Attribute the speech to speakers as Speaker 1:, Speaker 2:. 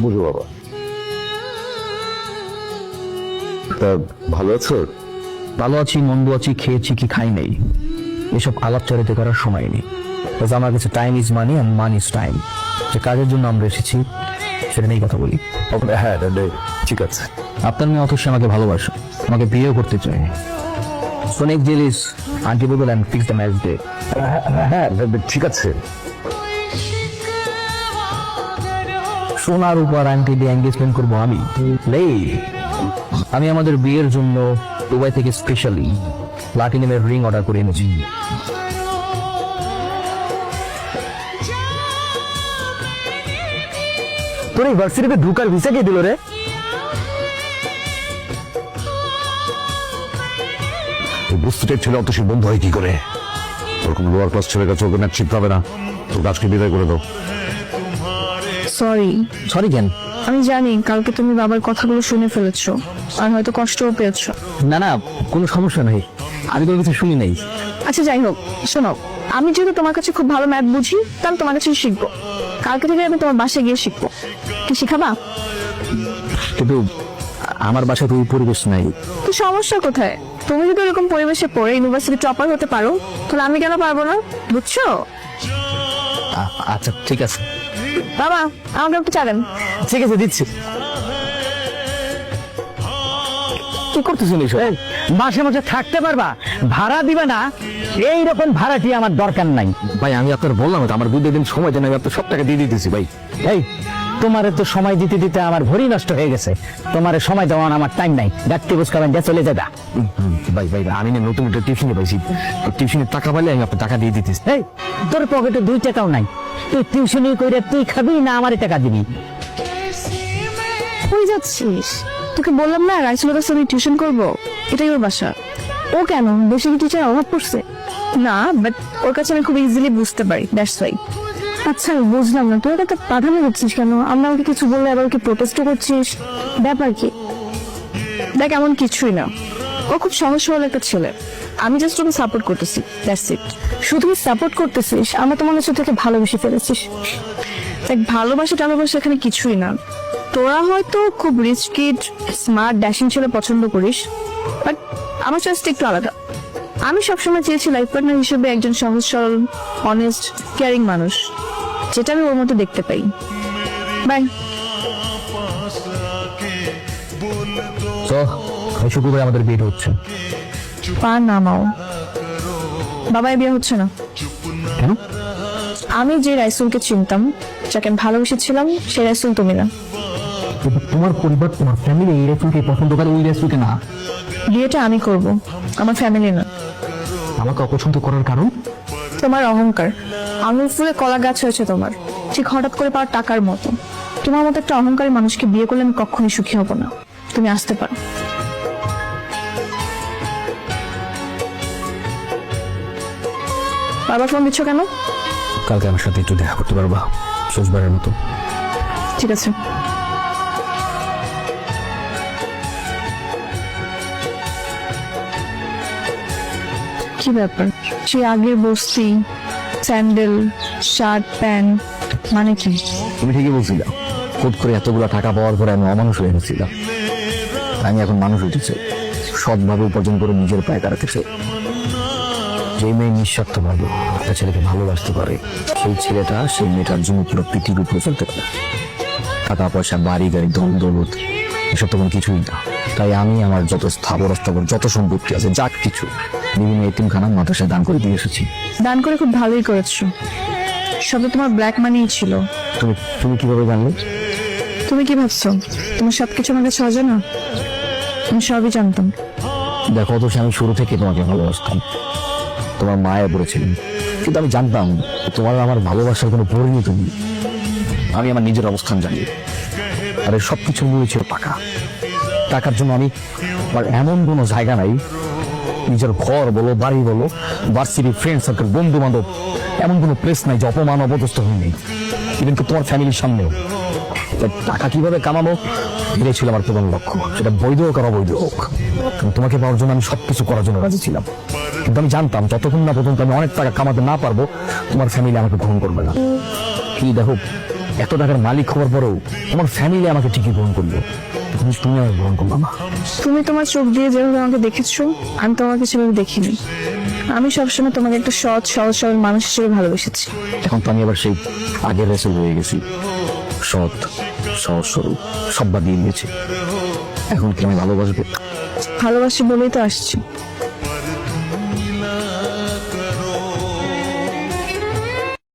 Speaker 1: বুঝো বাবা। তা ভালো আছো?
Speaker 2: ভালো আছি, মন্দ আছি, খেয়েছি কি খাই নেই, এসব আলাপচারিতা করার সময় নেই। আমার কাছে time is money and money is time. যে কাজের জন্য আমরা এসেছি সেটা নিয়েই কথা বলি।
Speaker 1: হ্যাঁ ঠিক আছে।
Speaker 2: আপনার মেয়ে অথচ আমাকে ভালোবাসে, আমাকে বিয়েও করতে চায়। সোনেক জেলিস আন্টি বদল and fix the match day.
Speaker 1: হ্যাঁ ঠিক আছে।
Speaker 2: সোনার উপর আন্টি দিয়ে এঙ্গেজমেন্ট করবো আমি। আমি আমাদের বিয়ের জন্য দুবাই থেকে স্পেশালি প্লাটিনামের রিং অর্ডার করে এনেছি। তোর ইউনিভার্সিটিতে ঢুকার ভিসা কে দিল রে?
Speaker 1: বুঝতে ছেলে অত সে বন্ধু হয় কি করে? ওরকম লোয়ার ক্লাস ছেলের কাছে ওকে ম্যাচ পাবে না। তোর কাজকে বিদায় করে দাও।
Speaker 3: সরি
Speaker 2: কেন?
Speaker 3: আমি জানি কালকে তুমি বাবার কথাগুলো শুনে ফেলেছো আর হয়তো কষ্টও পেয়েছো।
Speaker 2: না কোনো সমস্যা নেই, আমি কোনো কিছু শুনি নাই।
Speaker 3: আচ্ছা যাই হোক, শোনো, আমি যেহেতু তোমার কাছে খুব ভালো ম্যাথ বুঝি, তাহলে তোমার কাছে শিখবো। কালকে থেকে আমি তোমার বাসায় গিয়ে শিখবো। কি শিখাবা?
Speaker 2: কিন্তু আমার বাসায় তো ওই পরিবেশ নাই।
Speaker 3: তো সমস্যা কোথায়? তুমি যদি এরকম পরিবেশে পড়ে ইউনিভার্সিটি টপার হতে পারো, তাহলে আমি কেন পারবো না? বুঝছো?
Speaker 2: আচ্ছা ঠিক আছে।
Speaker 3: বাবা, আমাকে একটু চা দেন।
Speaker 2: ঠিক আছে, দিচ্ছি। কি করতেছেন এইসব?
Speaker 4: মাসে মাসে থাকতে পারবা, ভাড়া দিবে না, এইরকম ভাড়াটি আমার দরকার নাই।
Speaker 2: ভাই আমি আপনার বললাম তো, আমার 2 দিন সময় দেন, আমি আপনার সব টাকা দিয়ে দিতেছি ভাই।
Speaker 4: এই তোমারে তো সময় দিতে দিতে আমার ভরি নষ্ট হয়ে গেছে। তোমারে সময় দেওয়ার আমার টাইম নাই। ডাক্তি বুঝ খাবেন, যা চলে যাবা।
Speaker 2: ভাই আমি না নতুন একটা টিউশনে পাইছি, টিউশনের টাকা পাইলে আমি আপনার টাকা দিয়ে দিতেছি।
Speaker 4: এই তোর পকেটে 2 টাকাও নাই, তুই টিউশনি করে তুই খাবি না আমারে টাকা দিবি?
Speaker 3: কই যাচ্ছিস? তোকে বললাম না রাইসুলের কাছে আমি টিউশন করবো, এটাই ওর বাসা। ও কেন, বেশি কি টিচার অভাব পড়ছে? না, বাট ওর কাছে আমি খুব ইজিলি বুঝতে পারি, দ্যাটস ওয়াই। আচ্ছা বুঝলাম না, তুই একটা প্রাধান্য দিচ্ছিস কেন? আমরা ওকে কিছু বললে আবার ওকে প্রোটেস্টও করছিস, ব্যাপার কি? দেখ এমন কিছুই না, ও খুব সহজ সরল একটা ছেলে। আমি জাস্ট ওকে সাপোর্ট করতেছি, দ্যাটস ইট। শুধু সাপোর্ট করতেছিস, আমরা তোমার কাছে থেকে ভালোবেসে ফেলেছিস। দেখ ভালোবাসা টালোবাসা এখানে কিছুই না। তোরা হয়তো খুব রিচ কিড, স্মার্ট, ড্যাশিং ছেলে পছন্দ করিস, বাট আমার চয়েসটা একটু আলাদা। আমি সবসময় চেয়েছি লাইফ পার্টনার হিসেবে একজন সহজ সরল, অনেস্ট, কেয়ারিং মানুষ, যেটা আমি ওর মধ্যে দেখতে পাই। বাই।
Speaker 2: শুক্রবার আমাদের বিয়ে হচ্ছে।
Speaker 3: পা নামাও। বাবাই বিয়ে হচ্ছে না।
Speaker 2: কেন?
Speaker 3: আমি যে রাইসুলকে চিনতাম, যাকে আমি ভালোবেসেছিলাম, সেই রাইসুল তুমি না।
Speaker 2: তোমার পরিবার, তোমার ফ্যামিলি এই রেসুলকে পছন্দ করে, ওই রেসুলকে না।
Speaker 3: বিয়েটা আমি করব, আমার ফ্যামিলি না।
Speaker 2: আমাকে অপছন্দ করার কারণ?
Speaker 3: তোমার অহংকার। আঙুল ফুলে কলা গাছ হয়েছে তোমার, ঠিক হঠাৎ করে পাওয়ার টাকার মতো। তোমার মতো একটা অহংকারী মানুষকে বিয়ে করলে আমি কখনোই সুখী হব না। তুমি আসতে পারো। বারবার ফোন দিচ্ছ কেন?
Speaker 2: কালকে আমার সাথে একটু দেখা করতে পারবা, শেষবারের মতো?
Speaker 3: ঠিক আছে। কি ব্যাপার? সে আগের বস্তি, স্যান্ডেল, শার্ট, প্যান্ট, মানে কি?
Speaker 2: তুমি ঠিকই বলছিলা, হুট করে এতগুলো টাকা পাওয়ার পরে আমি অমানুষ হয়ে গেছিলাম। আমি এখন মানুষ হইতেছে, সৎভাবে উপার্জন করে নিজের পায়ে দাঁড়াতে চাই। যে মেয়ে নিঃস্বার্থভাবে একটা ছেলেকে ভালোবাসতে পারে, সেই ছেলেটা সেই মেয়েটার জন্য পুরো পৃথিবীর উপরে ফেলতে পারে। টাকা পয়সা, বাড়ি গাড়ি, ধন দৌলত এসব তো কোনো কিছুই না। তাই আমি আমার যত স্থাবর অস্থাবর যত সম্পত্তি আছে, যা কিছু বিভিন্ন এতিমখানা মাদ্রাসায় দান করে দিয়ে এসেছি।
Speaker 3: দান করে খুব ভালোই করেছো। সব তো তোমার ব্ল্যাক মানিই ছিল।
Speaker 2: তুমি কিভাবে জানলে?
Speaker 3: তুমি কি ভাবছো তোমার সবকিছু আমার কাছে অজানা? আমি সবই জানতাম।
Speaker 2: দেখো, অথচ আমি শুরু থেকে তোমাকে ভালোবাসতাম, তোমার মায়ে পড়েছিলেন, কিন্তু আমি জানতাম তোমার আমার ভালোবাসার কোনো পরিণতি নেই। আমি আমার নিজের অবস্থান জানি, আর এই সবকিছু মূল ছিল টাকা। টাকার জন্য আমি আমার এমন কোনো জায়গা নাই, নিজের ঘর বলো, বাড়ি বলো, ভার্সিটি, ফ্রেন্ড সার্কেল, বন্ধু বান্ধব, এমন কোনো প্লেস নাই যে অপমান অপদস্থ হয়নি, ইভেন তোমার ফ্যামিলির সামনেও। টাকা কিভাবে কামাবো এটাই ছিল আমার প্রধান লক্ষ্য, সেটা বৈধ হোক আর অবৈধ হোক। তোমাকে পাওয়ার জন্য আমি সবকিছু করার জন্য রাজি ছিলাম, কিন্তু আমি জানতাম যতক্ষণ না পর্যন্ত আমি অনেক টাকা কামাতে না পারবো, তোমার ফ্যামিলি আমাকে গ্রহণ করবে না। কি দেখো, এত টাকার মালিক হওয়ার পরেও আমার ফ্যামিলি আমাকে ঠিকই গ্রহণ করলো, কিন্তু তুমি আমাকে গ্রহণ করলো না।
Speaker 3: তুমি তোমার চোখ দিয়ে যেভাবে আমাকে দেখেছো, আমি তোমাকে সেভাবে দেখিনি। আমি সবসময় তোমাকে একটা সৎ সহজ সরল মানুষ হিসেবে ভালোবেসেছি।
Speaker 2: এখন তো আমি আবার সেই আগের রেসেল হয়ে গেছি, সৎ সহজ সরল সব বাদ দিয়ে দিয়েছি। এখন কি আমি ভালোবাসবো?
Speaker 3: ভালোবাসি বলেই তো আসছি।